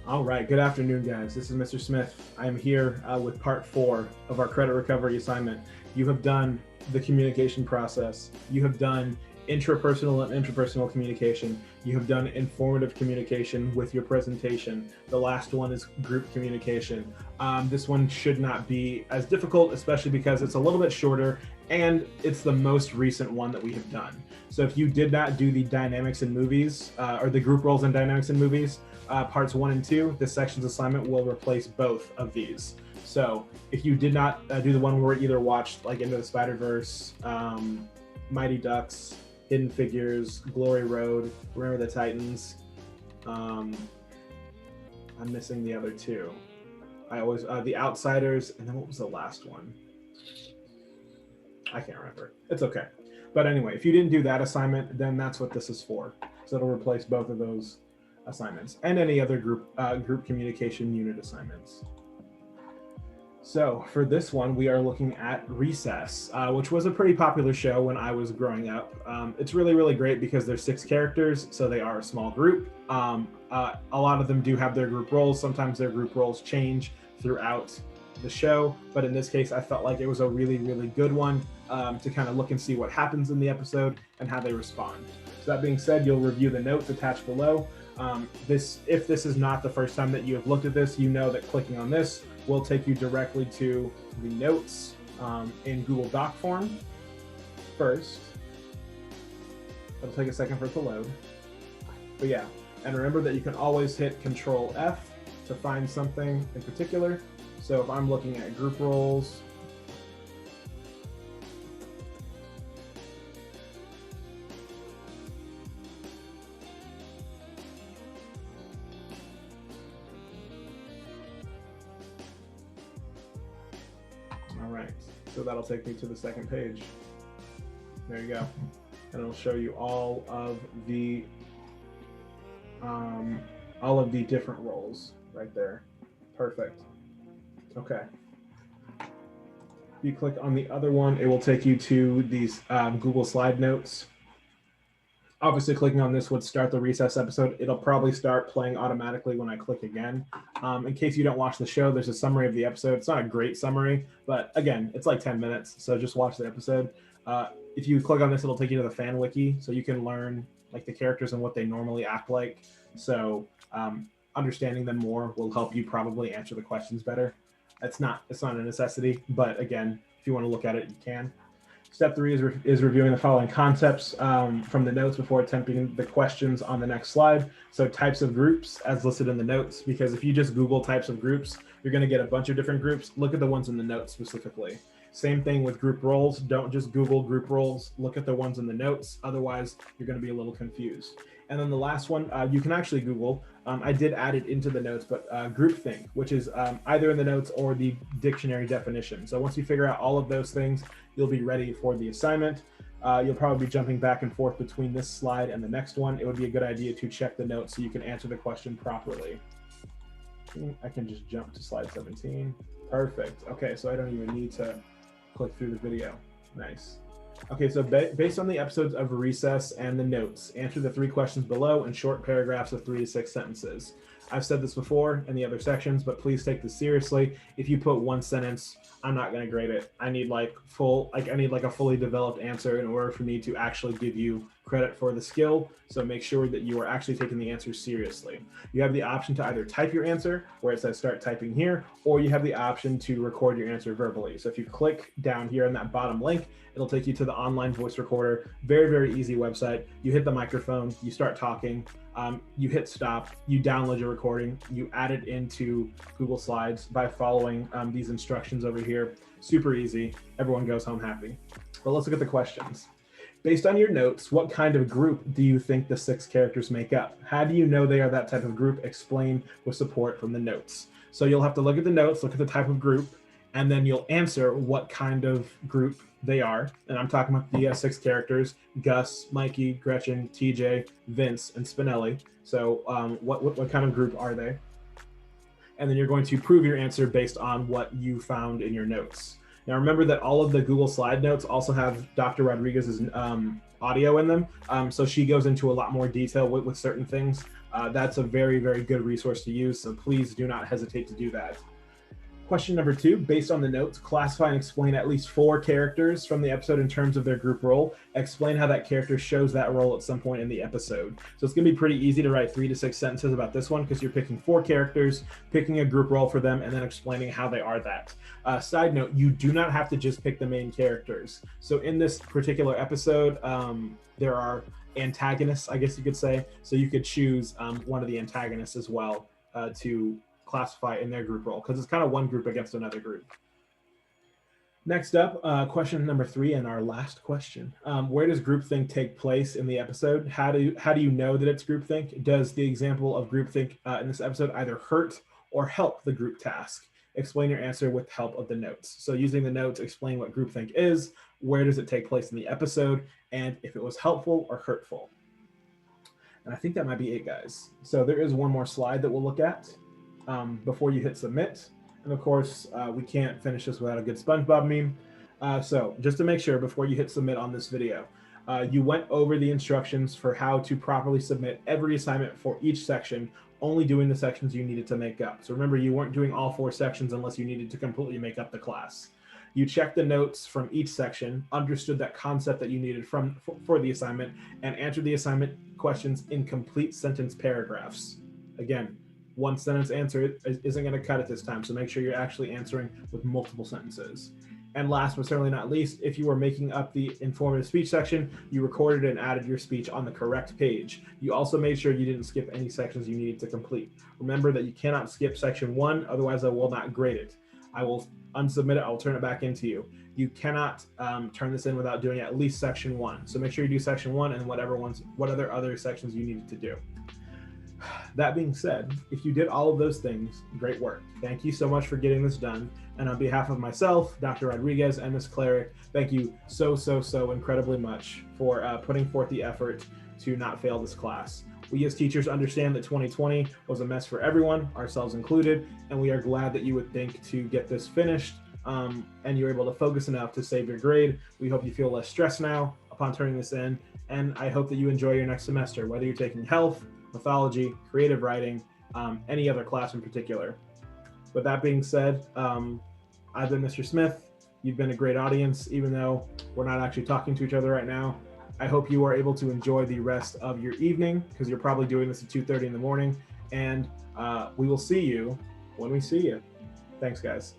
All right, good afternoon, guys. This is Mr. Smith. I am here with part 4 of our credit recovery assignment. You have done the communication process. You have done intrapersonal and interpersonal communication. You have done informative communication with your presentation. The last one is group communication. This one should not be as difficult, especially because it's a little bit shorter and it's the most recent one that we have done. So if you did not do the dynamics in movies or the group roles and dynamics in movies, parts 1 and 2, this section's assignment will replace both of these. So if you did not do the one where we either watched like Into the Spider-Verse, Mighty Ducks, Hidden Figures, Glory Road, Remember the Titans, I'm missing the other two. I always, The Outsiders, and then what was the last one? I can't remember. It's okay. But anyway, if you didn't do that assignment, then that's what this is for. So it'll replace both of those assignments and any other group communication unit assignments. So for this one, we are looking at Recess, which was a pretty popular show when I was growing up. It's really, really great because there's 6 characters, so they are a small group. A lot of them do have their group roles. Sometimes their group roles change throughout the show, but in this case, I felt like it was a really, really good one to kind of look and see what happens in the episode and how they respond. So that being said, you'll review the notes attached below. If this is not the first time that you have looked at this, you know that clicking on this will take you directly to the notes in Google Doc form first. It'll take a second for it to load. But yeah, and remember that you can always hit Control F to find something in particular. So if I'm looking at group roles, all right, so that'll take me to the second page. There you go. And it'll show you all of the different roles right there. Perfect. Okay. If you click on the other one, it will take you to these Google Slide notes. Obviously, clicking on this would start the Recess episode. It'll probably start playing automatically when I click again. In case you don't watch the show, there's a summary of the episode. It's not a great summary, but again, it's like 10 minutes, so just watch the episode. If you click on this, it'll take you to the fan wiki, so you can learn like the characters and what they normally act like. So understanding them more will help you probably answer the questions better. It's not a necessity, but again, if you want to look at it, you can. Step 3 is reviewing the following concepts from the notes before attempting the questions on the next slide. So types of groups as listed in the notes, because if you just Google types of groups, you're going to get a bunch of different groups. Look at the ones in the notes specifically. Same thing with group roles. Don't just Google group roles. Look at the ones in the notes. Otherwise, you're going to be a little confused. And then the last one, you can actually Google. I did add it into the notes, but groupthink, which is either in the notes or the dictionary definition. So once you figure out all of those things, you'll be ready for the assignment. You'll probably be jumping back and forth between this slide and the next one. It would be a good idea to check the notes so you can answer the question properly. I can just jump to slide 17. Perfect. Okay, so I don't even need to click through the video. Nice. Okay, so based on the episodes of Recess and the notes, answer the 3 questions below in short paragraphs of 3 to 6 sentences. I've said this before in the other sections, but please take this seriously. If you put 1 sentence, I'm not going to grade it. I need a fully developed answer in order for me to actually give you credit for the skill. So make sure that you are actually taking the answer seriously. You have the option to either type your answer where it says start typing here, or you have the option to record your answer verbally. So if you click down here in that bottom link, it'll take you to the online voice recorder. Very, very easy website. You hit the microphone, you start talking, you hit stop, you download your recording, you add it into Google Slides by following these instructions over here. Super easy. Everyone goes home happy. But let's look at the questions. Based on your notes, what kind of group do you think the 6 characters make up? How do you know they are that type of group? Explain with support from the notes. So you'll have to look at the notes, look at the type of group, and then you'll answer what kind of group they are. And I'm talking about the 6 characters: Gus, Mikey, Gretchen, TJ, Vince, and Spinelli. So what kind of group are they? And then you're going to prove your answer based on what you found in your notes. Now remember that all of the Google Slide notes also have Dr. Rodriguez's audio in them. So she goes into a lot more detail with certain things. That's a very, very good resource to use, so please do not hesitate to do that. Question number 2, based on the notes, classify and explain at least 4 characters from the episode in terms of their group role. Explain how that character shows that role at some point in the episode. So it's going to be pretty easy to write 3 to 6 sentences about this one because you're picking 4 characters, picking a group role for them, and then explaining how they are that. Side note, you do not have to just pick the main characters. So in this particular episode, there are antagonists, I guess you could say. So you could choose one of the antagonists as well to classify in their group role, because it's kind of one group against another group. Next up, question number 3 and our last question. Where does groupthink take place in the episode? How do you know that it's groupthink? Does the example of groupthink in this episode either hurt or help the group task? Explain your answer with help of the notes. So using the notes, explain what groupthink is, where does it take place in the episode, and if it was helpful or hurtful. And I think that might be it, guys. So there is one more slide that we'll look at before you hit submit. And of course, we can't finish this without a good SpongeBob meme. So just to make sure, before you hit submit on this video, you went over the instructions for how to properly submit every assignment for each section, only doing the sections you needed to make up. So remember, you weren't doing all 4 sections unless you needed to completely make up the class. You checked the notes from each section, understood that concept that you needed for the assignment, and answered the assignment questions in complete sentence paragraphs. Again, one sentence answer isn't going to cut it this time, so make sure you're actually answering with multiple sentences. And last but certainly not least, if you were making up the informative speech section, you recorded and added your speech on the correct page. You also made sure you didn't skip any sections you needed to complete. Remember that you cannot skip section 1, otherwise I will not grade it. I will unsubmit it, I'll turn it back into you. You cannot turn this in without doing at least section 1. So make sure you do section 1 and what other sections you needed to do. That being said, if you did all of those things, great work. Thank you so much for getting this done. And on behalf of myself, Dr. Rodriguez, and Ms. Cleric, thank you so incredibly much for putting forth the effort to not fail this class. We as teachers understand that 2020 was a mess for everyone, ourselves included, and we are glad that you would think to get this finished and you're able to focus enough to save your grade. We hope you feel less stressed now upon turning this in, and I hope that you enjoy your next semester, whether you're taking health, mythology, creative writing, any other class in particular. With that being said, I've been Mr. Smith. You've been a great audience, even though we're not actually talking to each other right now. I hope you are able to enjoy the rest of your evening, because you're probably doing this at 2:30 in the morning, and we will see you when we see you. Thanks, guys.